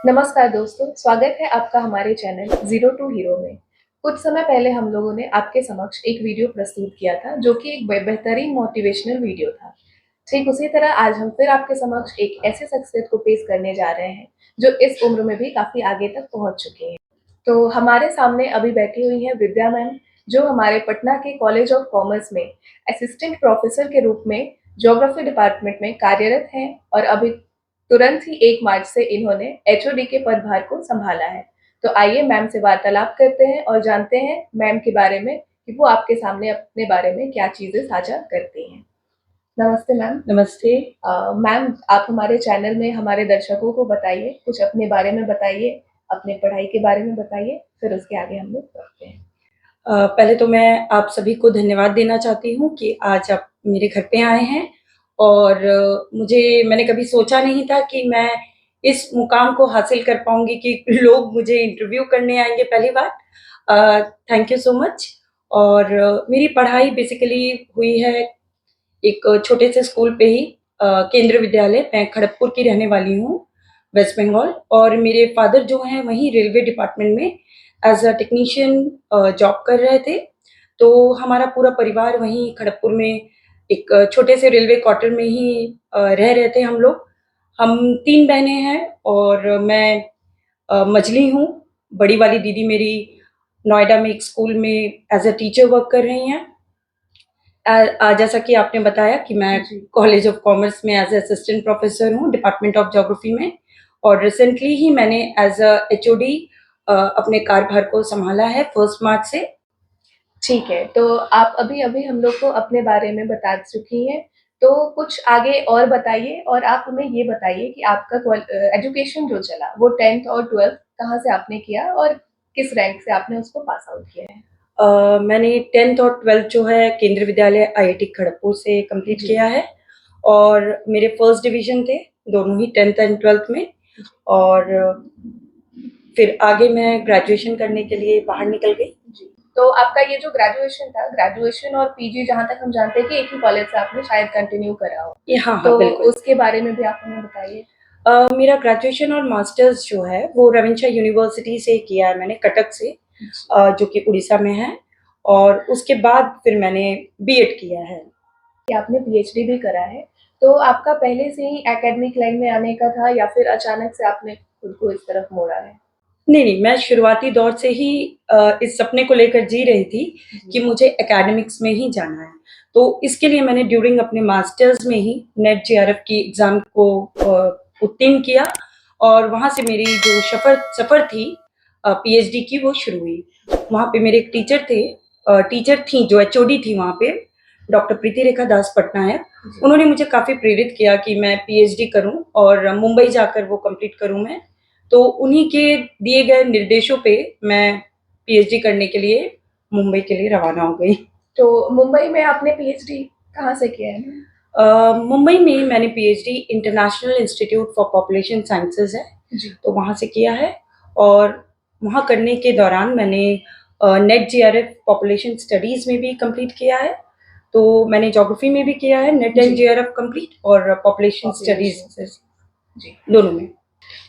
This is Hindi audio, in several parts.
नमस्कार दोस्तों, स्वागत है आपका हमारे चैनल ज़ीरो टू हीरो में। कुछ समय पहले हम लोगों ने आपके समक्ष एक वीडियो प्रस्तुत किया था, जो कि एक बेहतरीन मोटिवेशनल वीडियो था। ठीक उसी तरह आज हम फिर आपके समक्ष एक ऐसे शख्सियत को पेश करने जा रहे हैं, जो इस उम्र में भी काफ़ी आगे तक पहुँच चुके हैं। तो हमारे सामने अभी बैठी हुई हैं विद्या मैम, जो हमारे पटना के कॉलेज ऑफ कॉमर्स में असिस्टेंट प्रोफेसर के रूप में ज्योग्राफी डिपार्टमेंट में कार्यरत हैं और अभी तुरंत ही 1 मार्च से इन्होंने एचओडी के पदभार को संभाला है। तो आइए मैम से वार्तालाप करते हैं और जानते हैं मैम के बारे में कि वो आपके सामने अपने बारे में क्या चीज़ें साझा करती हैं। नमस्ते मैम। नमस्ते। मैम आप हमारे चैनल में हमारे दर्शकों को बताइए, कुछ अपने बारे में बताइए, अपनी पढ़ाई के बारे में बताइए, फिर उसके आगे हम लोग बढ़ते हैं। पहले तो मैं आप सभी को धन्यवाद देना चाहती हूँ कि आज आप मेरे घर पे आए हैं और मैंने कभी सोचा नहीं था कि मैं इस मुकाम को हासिल कर पाऊँगी कि लोग मुझे इंटरव्यू करने आएँगे पहली बार। Thank you so much. और मेरी पढ़ाई बेसिकली हुई है एक छोटे से स्कूल पे ही, केंद्रीय विद्यालय। मैं खड़गपुर की रहने वाली हूँ, वेस्ट बंगाल। और मेरे फादर जो हैं वहीं रेलवे डिपार्टमेंट में एज अ टेक्नीशियन जॉब कर रहे थे। तो हमारा पूरा परिवार वहीं खड़गपुर में एक छोटे से रेलवे क्वार्टर में ही रह रहे थे हम लोग। हम 3 बहनें हैं और मैं मझली हूँ। बड़ी वाली दीदी मेरी नोएडा में एक स्कूल में एज अ टीचर वर्क कर रही हैं। जैसा कि आपने बताया कि मैं कॉलेज ऑफ कॉमर्स में एज असिस्टेंट प्रोफेसर हूँ डिपार्टमेंट ऑफ ज्योग्राफी में। और रिसेंटली ही मैंने एज अ एचओडी अपने कार्यभार को संभाला है 1 मार्च से। ठीक है, तो आप अभी-अभी हम लोग को अपने बारे में बता चुकी हैं, तो कुछ आगे और बताइए और आप हमें ये बताइए कि आपका एजुकेशन जो चला, वो 10th और 12th कहाँ से आपने किया और किस रैंक से आपने उसको पास आउट किया है? मैंने 10th और 12th जो है केंद्रीय विद्यालय आईआईटी खड़गपुर से कंप्लीट किया है। और मेरे फर्स्ट डिवीजन थे दोनों ही 10th एंड 12th में। और फिर आगे मैं ग्रेजुएशन करने के लिए बाहर निकल गई। जी। तो आपका ये जो ग्रेजुएशन था, ग्रेजुएशन और पीजी जहाँ तक हम जानते हैं कि एक ही कॉलेज से आपने शायद कंटिन्यू करा हो। हाँ, हाँ, तो बिल्कुल। उसके बारे में भी आप हमें बताइए। मेरा ग्रेजुएशन और मास्टर्स जो है वो रविंद्र यूनिवर्सिटी से किया है मैंने, कटक से, जो कि उड़ीसा में है। और उसके बाद फिर मैंने बीएड किया है। कि आपने पीएचडी भी करा है, तो आपका पहले से ही एकेडमिक लाइन में आने का था या फिर अचानक से आपने खुद को इस तरफ मोड़ा है? नहीं, मैं शुरुआती दौर से ही इस सपने को लेकर जी रही थी कि मुझे एकेडमिक्स में ही जाना है। तो इसके लिए मैंने ड्यूरिंग अपने मास्टर्स में ही नेट जेआरएफ की एग्ज़ाम को उत्तीर्ण किया। और वहाँ से मेरी जो सफ़र थी पीएचडी की, वो शुरू हुई। वहाँ पे मेरे एक टीचर थीं जो एचओडी थी वहाँ पे, डॉक्टर प्रीति रेखा दास पटनायक। उन्होंने मुझे काफ़ी प्रेरित किया कि मैं पीएचडी करूँ और मुंबई जाकर वो कंप्लीट करूँ मैं। तो उन्हीं के दिए गए निर्देशों पे मैं पीएचडी करने के लिए मुंबई के लिए रवाना हो गई। तो मुंबई में आपने पीएचडी कहाँ से किया है? मुंबई में मैंने PhD international institute for population sciences है, तो वहाँ से किया है। और वहाँ करने के दौरान मैंने नेट जेआरएफ पॉपुलेशन स्टडीज़ में भी कंप्लीट किया है। तो मैंने ज्योग्राफी में भी किया है नेट एंड जेआरएफ कंप्लीट, और पॉपुलेशन स्टडीज दोनों में।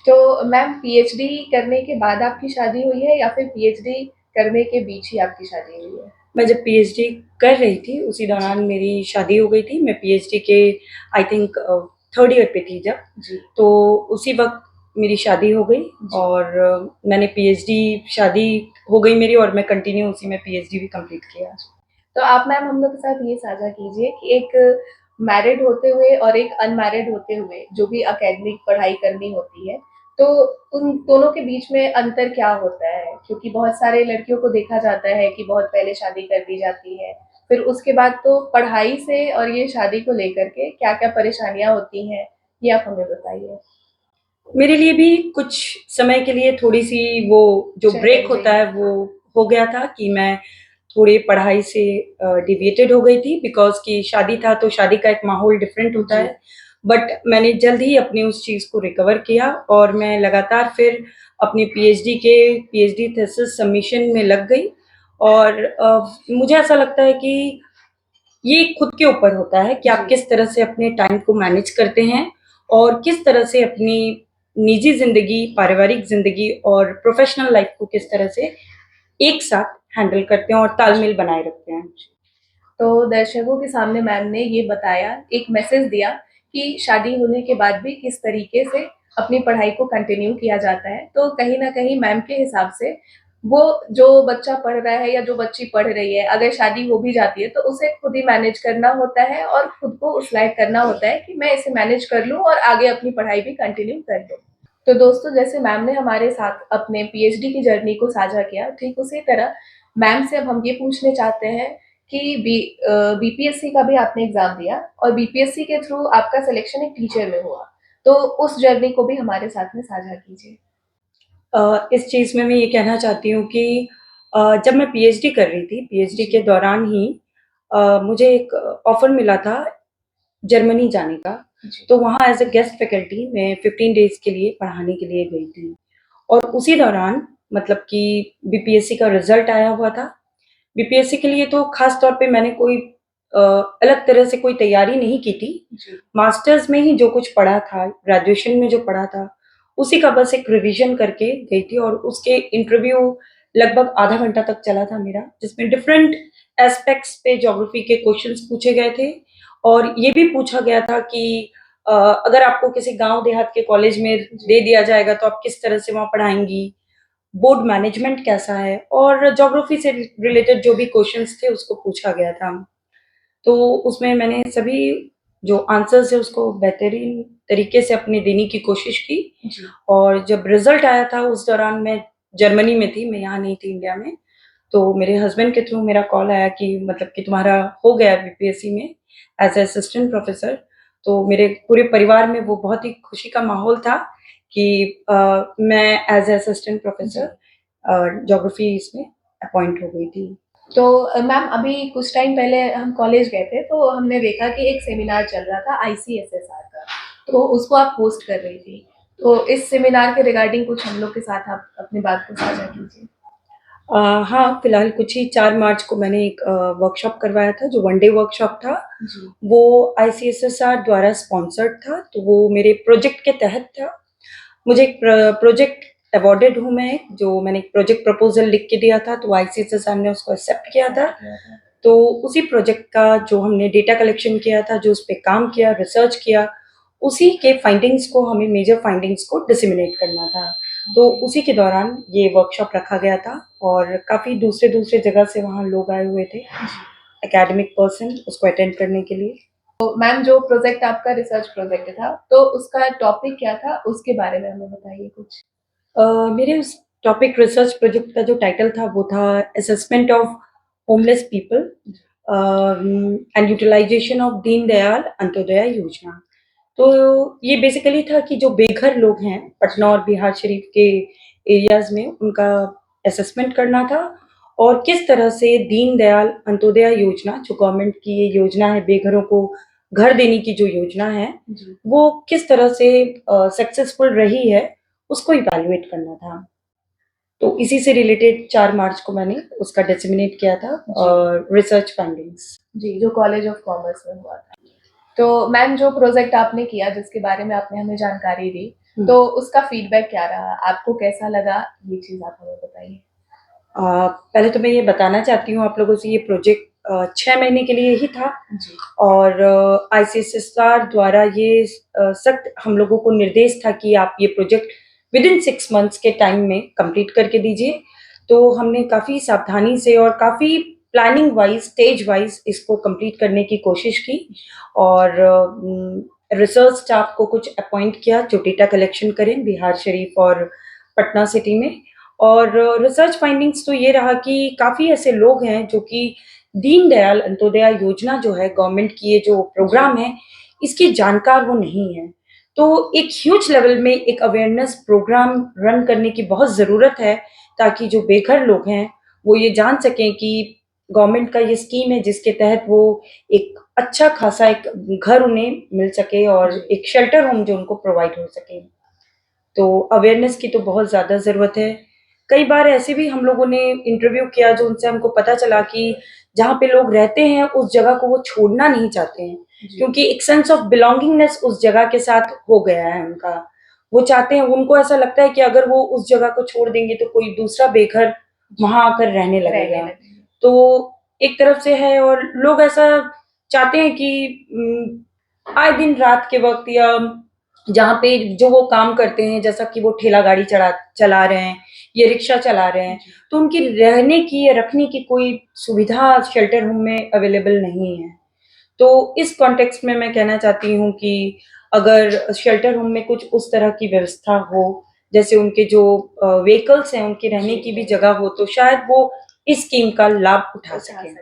तो मैम पीएचडी करने के बाद आपकी शादी हुई है या फिर पीएचडी करने के बीच ही आपकी शादी हुई है? मैं जब पीएचडी कर रही थी उसी दौरान मेरी शादी हो गई थी। मैं पीएचडी के आई थिंक 3rd ईयर पे थी जब, तो उसी वक्त मेरी शादी हो गई। और मैंने पीएचडी, शादी हो गई मेरी और मैं कंटिन्यू उसी में पीएचडी भी कंप्लीट किया। तो आप मैम हम लोग के साथ ये साझा कीजिए कि एक मैरिड होते हुए और एक अनमैरिड होते हुए जो भी एकेडमिक पढ़ाई करनी होती है, तो उन दोनों के बीच में अंतर क्या होता है? क्योंकि बहुत सारे लड़कियों को देखा जाता है कि बहुत पहले शादी कर दी जाती है, फिर उसके बाद तो पढ़ाई से और ये शादी को लेकर के क्या-क्या परेशानियाँ होती हैं, ये आप हमें बताइए। मेरे लिए भी कुछ समय के लिए थोड़ी-सी वो जो ब्रेक होता है वो हो गया था कि मैं थोड़ी पढ़ाई से डिविएटेड हो गई थी, बिकॉज़ कि शादी था तो शादी का एक माहौल डिफरेंट होता है। बट मैंने जल्द ही अपनी उस चीज़ को रिकवर किया और मैं लगातार फिर अपनी पीएचडी थीसिस सबमिशन में लग गई। और मुझे ऐसा लगता है कि ये खुद के ऊपर होता है कि आप किस तरह से अपने टाइम को मैनेज करते हैं और किस तरह से अपनी निजी ज़िंदगी, पारिवारिक ज़िंदगी और प्रोफ़ेशनल लाइफ़ को किस तरह से एक साथ हैंडल करते हैं और तालमेल बनाए रखते हैं। तो दर्शकों के सामने मैम ने ये बताया, एक मैसेज दिया कि शादी होने के बाद भी किस तरीके से अपनी पढ़ाई को कंटिन्यू किया जाता है। तो कहीं न कहीं मैम के हिसाब से वो जो बच्चा पढ़ रहा है या जो बच्ची पढ़ रही है, अगर शादी हो भी जाती है तो उसे खुद ही मैनेज करना होता है और खुद को उस लायक करना होता है कि मैं इसे मैनेज कर लूँ और आगे अपनी पढ़ाई भी कंटिन्यू कर लूँ। तो दोस्तों, जैसे मैम ने हमारे साथ अपने पीएचडी की जर्नी को साझा किया, ठीक उसी तरह मैम से अब हम ये पूछने चाहते हैं कि बीपीएससी का भी आपने एग्जाम दिया और बीपीएससी के थ्रू आपका सिलेक्शन एक टीचर में हुआ, तो उस जर्नी को भी हमारे साथ में साझा कीजिए। इस चीज़ में मैं ये कहना चाहती हूँ कि जब मैं पीएचडी कर रही थी, पीएचडी के दौरान ही मुझे एक ऑफ़र मिला था जर्मनी जाने का। जी। तो वहाँ एज़ अ गेस्ट फैकल्टी मैं 15 डेज़ के लिए पढ़ाने के लिए गई थी। और उसी दौरान मतलब कि बीपीएससी का रिज़ल्ट आया हुआ था। बीपीएससी के लिए तो ख़ास तौर पे मैंने कोई अलग तरह से कोई तैयारी नहीं की थी। जी। मास्टर्स में ही जो कुछ पढ़ा था, ग्रेजुएशन में जो पढ़ा था, उसी का बस एक रिवीजन करके गई थी और उसके इंटरव्यू लगभग आधा घंटा तक चला था मेरा, जिसमें डिफरेंट एस्पेक्ट्स पे ज्योग्राफी के क्वेश्चंस पूछे गए थे और ये भी पूछा गया था कि अगर आपको किसी गाँव देहात के कॉलेज में दे दिया जाएगा तो आप किस तरह से वहाँ पढ़ाएँगी? बोर्ड मैनेजमेंट कैसा है? और ज्योग्राफी से रिलेटेड जो भी क्वेश्चंस थे उसको पूछा गया था। तो उसमें मैंने सभी जो आंसर्स है उसको बेहतरीन तरीके से अपनी देने की कोशिश की। जी। और जब रिजल्ट आया था उस दौरान मैं जर्मनी में थी, मैं यहाँ नहीं थी इंडिया में। तो मेरे हस्बैंड के थ्रू मेरा कॉल आया कि मतलब कि तुम्हारा हो गया बीपीएससी में एज ए असिस्टेंट प्रोफेसर। तो मेरे पूरे परिवार में वो बहुत ही खुशी का माहौल था कि मैं as a assistant professor geography इसमें अपॉइंट हो गई थी। तो मैम, अभी कुछ टाइम पहले हम कॉलेज गए थे तो हमने देखा कि एक सेमिनार चल रहा था आईसीएसएसआर का, तो उसको आप होस्ट कर रही थी। तो इस सेमिनार के रिगार्डिंग कुछ हम लोग के साथ आप अपनी बात को साझा कीजिए। हाँ, फिलहाल कुछ ही 4 मार्च को मैंने एक वर्कशॉप करवाया था, जो वन डे वर्कशॉप था। जी। वो आईसीएसएसआर द्वारा स्पॉन्सर्ड था, तो वो मेरे प्रोजेक्ट के तहत था। मुझे एक प्रोजेक्ट अवॉर्डेड हूँ मैं, जो मैंने एक प्रोजेक्ट प्रपोज़ल लिख के दिया था, तो आईसीएसएसआर ने उसको एक्सेप्ट किया था। तो उसी प्रोजेक्ट का जो हमने डेटा कलेक्शन किया था, जो उस पे काम किया, रिसर्च किया, उसी के फाइंडिंग्स को हमें मेजर फाइंडिंग्स को डिसेमिनेट करना था। तो उसी के दौरान ये वर्कशॉप रखा गया था और काफ़ी दूसरे-दूसरे जगह से वहाँ लोग आए हुए थे, एकेडमिक पर्सन उसको अटेंड करने के लिए। तो मैम, जो प्रोजेक्ट आपका रिसर्च प्रोजेक्ट था, तो उसका टॉपिक क्या था, उसके बारे में हमें बताइए कुछ। मेरे उस टॉपिक रिसर्च प्रोजेक्ट का जो टाइटल था वो था assessment of homeless people and utilisation of Deendayal Antyodaya Yojana. तो ये बेसिकली था कि जो बेघर लोग हैं पटना और बिहार शरीफ के एरियाज में, उनका असेसमेंट करना था और किस तरह से दीनदयाल अंत्योदय योजना, जो गवर्नमेंट की ये योजना है बेघरों को घर देने की जो योजना है, जी। वो किस तरह से सक्सेसफुल रही है, उसको इवैल्यूएट करना था। तो इसी से रिलेटेड 4 मार्च को मैंने उसका डिसेमिनेट किया था रिसर्च फाइंडिंग्स। जी, जो कॉलेज ऑफ कॉमर्स में हुआ था। तो मैम, जो प्रोजेक्ट आपने किया, जिसके बारे में आपने हमें जानकारी दी, तो उसका फीडबैक क्या रहा? आपको कैसा लगा? ये चीज़ आप हमें बताइए। पहले तो मैं ये बताना चाहती हूँ आप लोगों से, ये प्रोजेक्ट 6 महीने के लिए ही था जी। और आईसीएसएसआर द्वारा ये सख्त हम लोगों को निर्देश था कि आप ये प्रोजेक्ट विदिन 6 मंथ्स के टाइम में कंप्लीट करके दीजिए। तो हमने काफ़ी सावधानी से और काफ़ी प्लानिंग वाइज, स्टेज वाइज इसको कंप्लीट करने की कोशिश की और रिसर्च स्टाफ को कुछ अपॉइंट किया जो डेटा कलेक्शन करें बिहार शरीफ और पटना सिटी में। और रिसर्च फाइंडिंग्स तो ये रहा कि काफ़ी ऐसे लोग हैं जो कि दीनदयाल अंत्योदय योजना जो है गवर्नमेंट की, ये जो प्रोग्राम है, इसकी जानकार वो नहीं है। तो एक ह्यूज लेवल में एक अवेयरनेस प्रोग्राम रन करने की बहुत ज़रूरत है ताकि जो बेघर लोग हैं वो ये जान सकें कि गवर्नमेंट का ये स्कीम है जिसके तहत वो एक अच्छा खासा एक घर उन्हें मिल सके और एक शेल्टर होम जो उनको प्रोवाइड हो सके। तो अवेयरनेस की तो बहुत ज़्यादा ज़रूरत है। कई बार ऐसे भी हम लोगों ने इंटरव्यू किया जो उनसे हमको पता चला कि जहाँ पे लोग रहते हैं उस जगह को वो छोड़ना नहीं चाहते हैं, क्योंकि एक सेंस ऑफ बिलॉन्गिंगनेस उस जगह के साथ हो गया है उनका। वो चाहते हैं, उनको ऐसा लगता है कि अगर वो उस जगह को छोड़ देंगे तो कोई दूसरा बेघर वहां आकर रहने लगेगा। तो एक तरफ से है, और लोग ऐसा चाहते हैं कि आए दिन रात के वक्त या जहाँ पे जो वो काम करते हैं, जैसा कि वो ठेला गाड़ी चला रहे हैं या रिक्शा चला रहे हैं, तो उनकी रहने की या रखने की कोई सुविधा शेल्टर होम में अवेलेबल नहीं है। तो इस कॉन्टेक्स्ट में मैं कहना चाहती हूँ कि अगर शेल्टर होम में कुछ उस तरह की व्यवस्था हो, जैसे उनके जो व्हीकल्स हैं उनके रहने की भी जगह हो, तो शायद वो इस स्कीम का लाभ उठा सकें।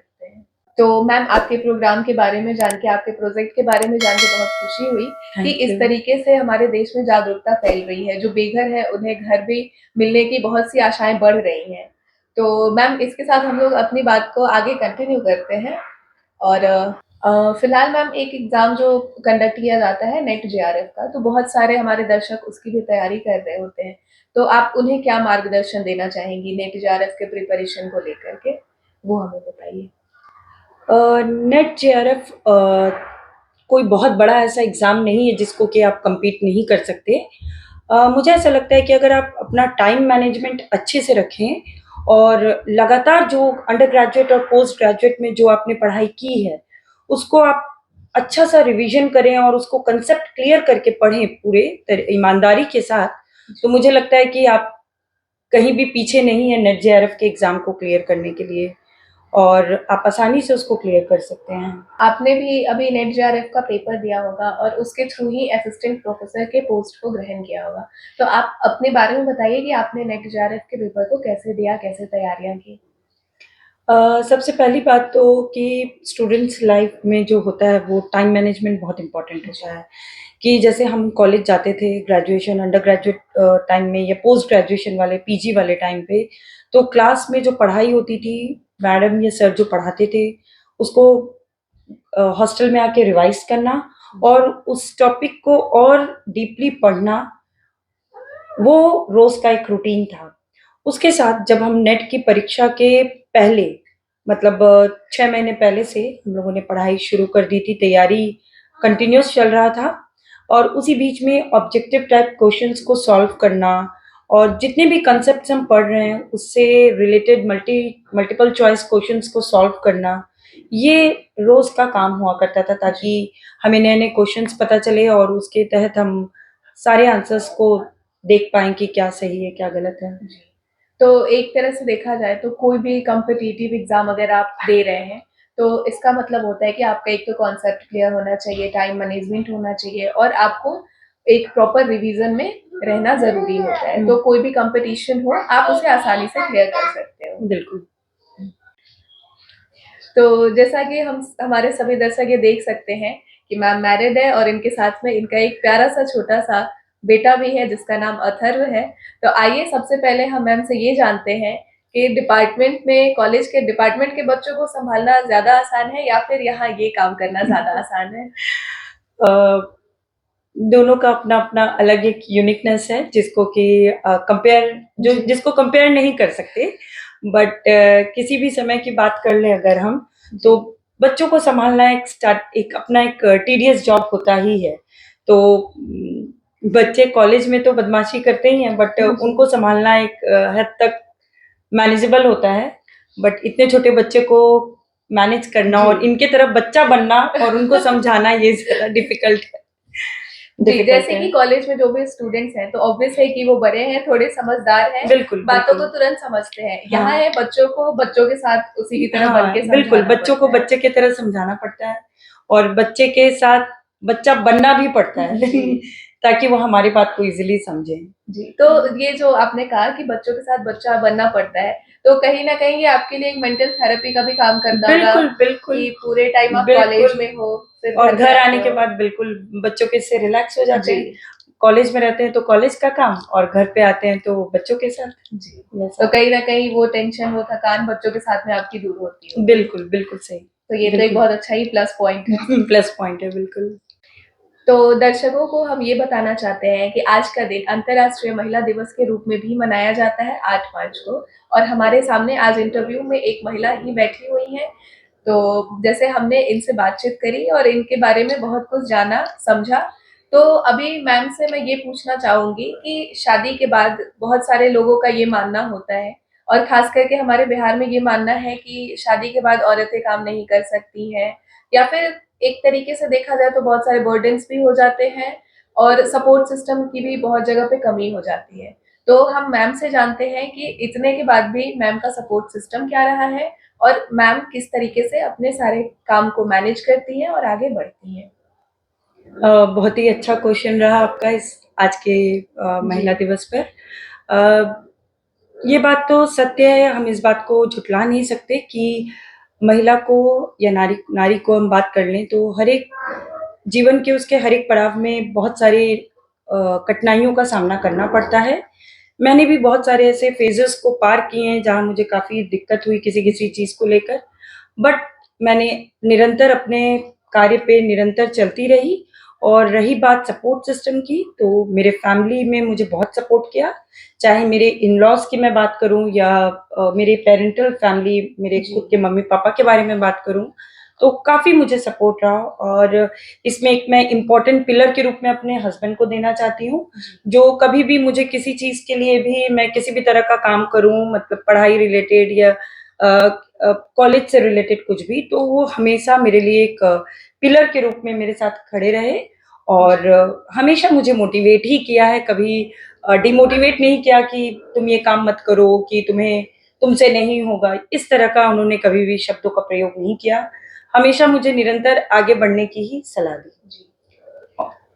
तो मैम, आपके प्रोग्राम के बारे में जान के, आपके प्रोजेक्ट के बारे में जान के बहुत खुशी हुई कि इस तरीके से हमारे देश में जागरूकता फैल रही है। जो बेघर है उन्हें घर भी मिलने की बहुत सी आशाएं बढ़ रही हैं। तो मैम, इसके साथ हम लोग अपनी बात को आगे कंटिन्यू करते हैं। और फिलहाल मैम, एक एग्जाम जो कंडक्ट किया जाता है नेट जेआरएफ का, तो बहुत सारे हमारे दर्शक उसकी भी तैयारी कर रहे होते हैं। तो आप उन्हें क्या मार्गदर्शन देना चाहेंगी नेट जेआरएफ के प्रिपरेशन को लेकर के, वो हमें बताइए। नेट जेआरएफ कोई बहुत बड़ा ऐसा एग्ज़ाम नहीं है जिसको कि आप compete नहीं कर सकते। मुझे ऐसा लगता है कि अगर आप अपना टाइम मैनेजमेंट अच्छे से रखें और लगातार जो अंडर ग्रेजुएट और पोस्ट ग्रेजुएट में जो आपने पढ़ाई की है, उसको आप अच्छा सा रिवीजन करें और उसको कंसेप्ट क्लियर करके पढ़ें पूरे ईमानदारी के साथ, तो मुझे लगता है कि आप कहीं भी पीछे नहीं है नेट जेआरएफ के एग्ज़ाम को क्लियर करने के लिए, और आप आसानी से उसको क्लियर कर सकते हैं। आपने भी अभी नेट जेआरएफ का पेपर दिया होगा और उसके थ्रू ही असिस्टेंट प्रोफेसर के पोस्ट को ग्रहण किया होगा। तो आप अपने बारे में बताइए कि आपने नेट जेआरएफ के पेपर को कैसे दिया, कैसे तैयारियां की। सबसे पहली बात तो कि स्टूडेंट्स लाइफ में जो होता है वो टाइम मैनेजमेंट बहुत इम्पोर्टेंट होता है। कि जैसे हम कॉलेज जाते थे, ग्रेजुएशन अंडर ग्रेजुएट टाइम में या पोस्ट ग्रेजुएशन वाले पीजी वाले टाइम पे, तो क्लास में जो पढ़ाई होती थी, मैडम या सर जो पढ़ाते थे, उसको हॉस्टल में आके रिवाइज करना और उस टॉपिक को और डीपली पढ़ना, वो रोज का एक रूटीन था। उसके साथ जब हम नेट की परीक्षा के पहले, मतलब 6 महीने पहले से हम लोगों ने पढ़ाई शुरू कर दी थी, तैयारी कंटिन्यूस चल रहा था, और उसी बीच में ऑब्जेक्टिव टाइप क्वेश्चंस को सॉल्व करना और जितने भी कंसेप्ट्स हम पढ़ रहे हैं उससे रिलेटेड मल्टीपल चॉइस क्वेश्चंस को सॉल्व करना, ये रोज का काम हुआ करता था, ताकि हमें नए नए क्वेश्चंस पता चले और उसके तहत हम सारे आंसर्स को देख पाएं कि क्या सही है क्या गलत है। तो एक तरह से देखा जाए तो कोई भी कॉम्पिटिटिव एग्जाम अगर आप दे रहे हैं, तो इसका मतलब होता है कि आपका एक तो कॉन्सेप्ट क्लियर होना चाहिए, टाइम मैनेजमेंट होना चाहिए और आपको एक प्रॉपर रिवीजन में रहना जरूरी होता है। तो कोई भी कंपटीशन हो, आप उसे आसानी से क्लियर कर सकते हो। बिल्कुल। तो जैसा कि हम हमारे सभी दर्शक ये देख सकते हैं कि मैम मैरिड है और इनके साथ में इनका एक प्यारा सा छोटा सा बेटा भी है जिसका नाम अथर्व है। तो आइए सबसे पहले हम मैम से ये जानते हैं कि डिपार्टमेंट में, कॉलेज के डिपार्टमेंट के बच्चों को संभालना ज्यादा आसान है या फिर यहाँ ये काम करना ज्यादा आसान है। दोनों का अपना अपना अलग एक यूनिकनेस है जिसको कि जिसको कंपेयर नहीं कर सकते, बट किसी भी समय की बात कर ले अगर हम, तो बच्चों को संभालना एक अपना एक टीडियस जॉब होता ही है। तो बच्चे कॉलेज में तो बदमाशी करते ही हैं, बट उनको संभालना एक हद तक मैनेजेबल होता है, बट इतने छोटे बच्चे को मैनेज करना और इनके तरफ बच्चा बनना और उनको समझाना, ये ज्यादा डिफिकल्ट है। जी, जैसे कि कॉलेज में जो भी स्टूडेंट्स हैं तो ऑब्वियस है कि वो बड़े हैं, थोड़े समझदार हैं, बिल्कुल बातों को तुरंत समझते हैं। यहाँ है बच्चों को बच्चों के साथ उसी की तरह बन के बिल्कुल, बच्चों को बच्चे की तरह समझाना पड़ता है और बच्चे के साथ बच्चा बनना भी पड़ता है ताकि वो हमारी बात को इजीली समझे। जी, तो ये जो आपने कहा कि बच्चों के साथ बच्चा बनना पड़ता है, तो कहीं ना कहीं ये आपके लिए एक मेंटल थेरेपी का भी काम करता होगा। बिल्कुल कि पूरे टाइम आप कॉलेज में हो, फिर और घर आने के बाद बिल्कुल बच्चों के से रिलैक्स हो जाते हैं। कॉलेज में रहते हैं तो कॉलेज का काम, और घर पे आते हैं तो बच्चों के साथ। जी, तो कहीं ना कहीं वो टेंशन, वो थकान बच्चों के साथ में आपकी दूर होती है। बिल्कुल बिल्कुल सही। तो ये तो एक बहुत अच्छा ही प्लस पॉइंट है। प्लस पॉइंट है, बिल्कुल। तो दर्शकों को हम ये बताना चाहते हैं कि आज का दिन अंतर्राष्ट्रीय महिला दिवस के रूप में भी मनाया जाता है 8 मार्च को, और हमारे सामने आज इंटरव्यू में एक महिला ही बैठी हुई है। तो जैसे हमने इनसे बातचीत करी और इनके बारे में बहुत कुछ जाना समझा, तो अभी मैम से मैं ये पूछना चाहूंगी कि शादी के बाद बहुत सारे लोगों का ये मानना होता है, और खास करके हमारे बिहार में ये मानना है कि शादी के बाद औरतें काम नहीं कर सकती हैं, या फिर एक तरीके से देखा जाए तो बहुत सारे बर्डन्स भी हो जाते हैं और सपोर्ट सिस्टम की भी बहुत जगह पे कमी हो जाती है। तो हम मैम से जानते हैं कि इतने के बाद भी मैम का सपोर्ट सिस्टम क्या रहा है, और मैम किस तरीके से अपने सारे काम को मैनेज करती हैं और आगे बढ़ती हैं। बहुत ही अच्छा क्वेश्चन रहा आपका इस आज के महिला दिवस पर। अ, ये बात तो सत्य है, हम इस बात को झुठला नहीं सकते कि महिला को या नारी नारी को हम बात कर लें तो हर एक जीवन के उसके हर एक पड़ाव में बहुत सारी कठिनाइयों का सामना करना पड़ता है। मैंने भी बहुत सारे ऐसे फेजेस को पार किए हैं जहाँ मुझे काफ़ी दिक्कत हुई किसी-किसी चीज़ को लेकर, बट मैंने निरंतर अपने कार्य पे निरंतर चलती रही। और रही बात सपोर्ट सिस्टम की, तो मेरे फैमिली में मुझे बहुत सपोर्ट किया, चाहे मेरे इन-लॉज़ की मैं बात करूँ या मेरे पैरेंटल फैमिली, मेरे खुद के मम्मी-पापा के बारे में बात करूँ, तो काफ़ी मुझे सपोर्ट रहा। और इसमें एक मैं इम्पोर्टेंट पिलर के रूप में अपने हस्बैंड को देना चाहती हूँ, जो कभी भी मुझे किसी चीज़ के लिए भी मैं किसी भी तरह का काम करूँ, मतलब पढ़ाई रिलेटेड या कॉलेज से रिलेटेड कुछ भी, तो वो हमेशा मेरे लिए एक पिलर के रूप में मेरे साथ खड़े रहे और हमेशा मुझे मोटिवेट ही किया है, कभी डिमोटिवेट नहीं किया कि तुम ये काम मत करो, कि तुमसे नहीं होगा। इस तरह का उन्होंने कभी भी शब्दों का प्रयोग नहीं किया। हमेशा मुझे निरंतर आगे बढ़ने की ही सलाह दी। जी।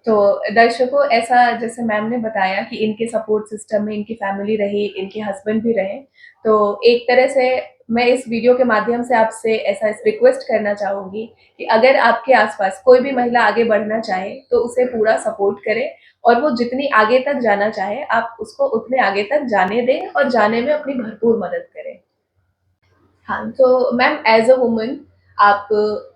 तो दर्शकों, ऐसा जैसे मैम ने बताया कि इनके सपोर्ट सिस्टम में इनकी फैमिली रही, इनके हस्बैंड भी रहे, तो एक तरह से मैं इस वीडियो के माध्यम से आपसे ऐसा रिक्वेस्ट करना चाहूंगी कि अगर आपके आसपास कोई भी महिला आगे बढ़ना चाहे तो उसे पूरा सपोर्ट करें, और वो जितनी आगे तक जाना चाहे आप उसको उतने आगे तक जाने दें और जाने में अपनी भरपूर मदद करें। हाँ, तो मैम एज़ अ वुमन आप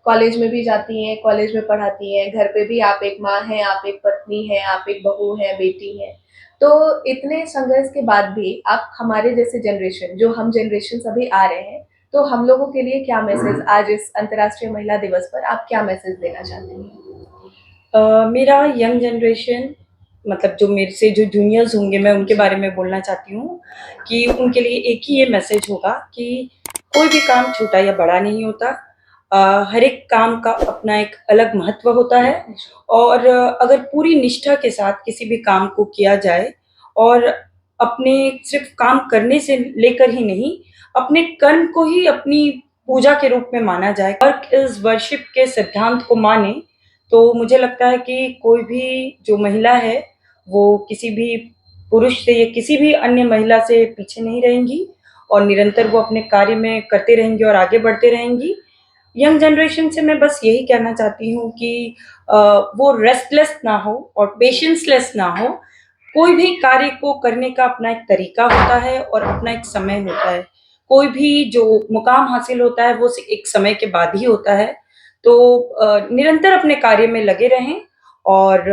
कॉलेज में भी जाती हैं, कॉलेज में पढ़ाती हैं, घर पे भी आप एक माँ हैं, आप एक पत्नी हैं, आप एक बहू हैं, बेटी हैं। तो इतने संघर्ष के बाद भी आप हमारे जैसे जनरेशन, जो हम जनरेशन अभी आ रहे हैं, तो हम लोगों के लिए क्या मैसेज आज इस अंतर्राष्ट्रीय महिला दिवस पर आप क्या मैसेज देना चाहती हैं? मेरा यंग जनरेशन, मतलब जो मेरे से जो जूनियर्स होंगे, मैं उनके बारे में बोलना चाहती हूँ कि उनके लिए एक ही ये मैसेज होगा कि कोई भी काम छोटा या बड़ा नहीं होता। हर एक काम का अपना एक अलग महत्व होता है और अगर पूरी निष्ठा के साथ किसी भी काम को किया जाए और अपने सिर्फ काम करने से लेकर ही नहीं, अपने कर्म को ही अपनी पूजा के रूप में माना जाए, वर्क इज़ वर्शिप के सिद्धांत को माने, तो मुझे लगता है कि कोई भी जो महिला है, वो किसी भी पुरुष से या किसी भी अन्य महिला से पीछे नहीं रहेंगी और निरंतर वो अपने कार्य में करते रहेंगी और आगे बढ़ते रहेंगी। यंग जनरेशन से मैं बस यही कहना चाहती हूँ कि वो रेस्टलेस ना हो और पेशेंसलेस ना हो। कोई भी कार्य को करने का अपना एक तरीका होता है और अपना एक समय होता है। कोई भी जो मुकाम हासिल होता है, वो एक समय के बाद ही होता है। तो निरंतर अपने कार्य में लगे रहें और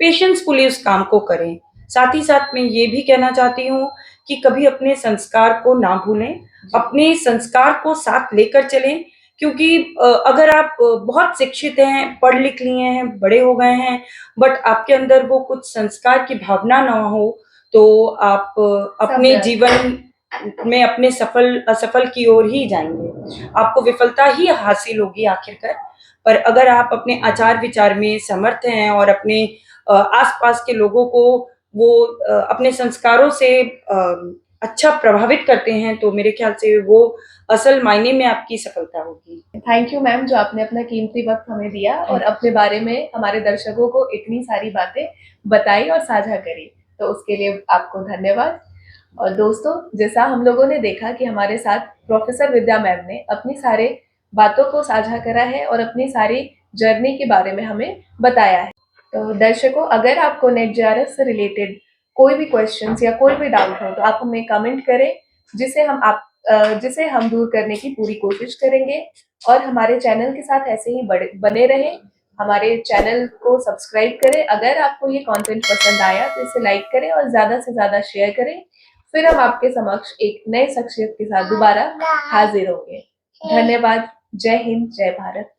पेशेंसफुली उस काम को करें। साथ ही साथ मैं ये भी कहना चाहती हूँ कि कभी अपने संस्कार को ना भूलें, अपने संस्कार को साथ लेकर चलें, क्योंकि अगर आप बहुत शिक्षित हैं, पढ़ लिख लिए हैं, बड़े हो गए हैं, बट आपके अंदर वो कुछ संस्कार की भावना ना हो, तो आप अपने जीवन में अपने असफल की ओर ही जाएँगे। आपको विफलता ही हासिल होगी आखिरकार। पर अगर आप अपने आचार-विचार में समर्थ हैं और अपने आस-पास के लोगों को वो अपने संस्कारों से अच्छा प्रभावित करते हैं, तो मेरे ख्याल से वो असल मायने में आपकी सफलता होगी। थैंक यू मैम, जो आपने अपना कीमती वक्त हमें दिया और अपने बारे में हमारे दर्शकों को इतनी सारी बातें बताई और साझा करी, तो उसके लिए आपको धन्यवाद। और दोस्तों, जैसा हम लोगों ने देखा कि हमारे साथ प्रोफेसर विद्या मैम ने अपनी सारे बातों को साझा करा है और अपनी सारी जर्नी के बारे में हमें बताया है। तो दर्शकों, अगर आपको नेट जेआरएफ से रिलेटेड कोई भी क्वेश्चंस या कोई भी डाउट हो तो आप हमें कमेंट करें, जिसे हम दूर करने की पूरी कोशिश करेंगे। और हमारे चैनल के साथ ऐसे ही बने रहें, हमारे चैनल को सब्सक्राइब करें। अगर आपको ये कंटेंट पसंद आया तो इसे लाइक करें और ज़्यादा से ज़्यादा शेयर करें। फिर हम आपके समक्ष एक नए शख्सियत के साथ दोबारा हाजिर होंगे। धन्यवाद। जय हिंद, जय भारत।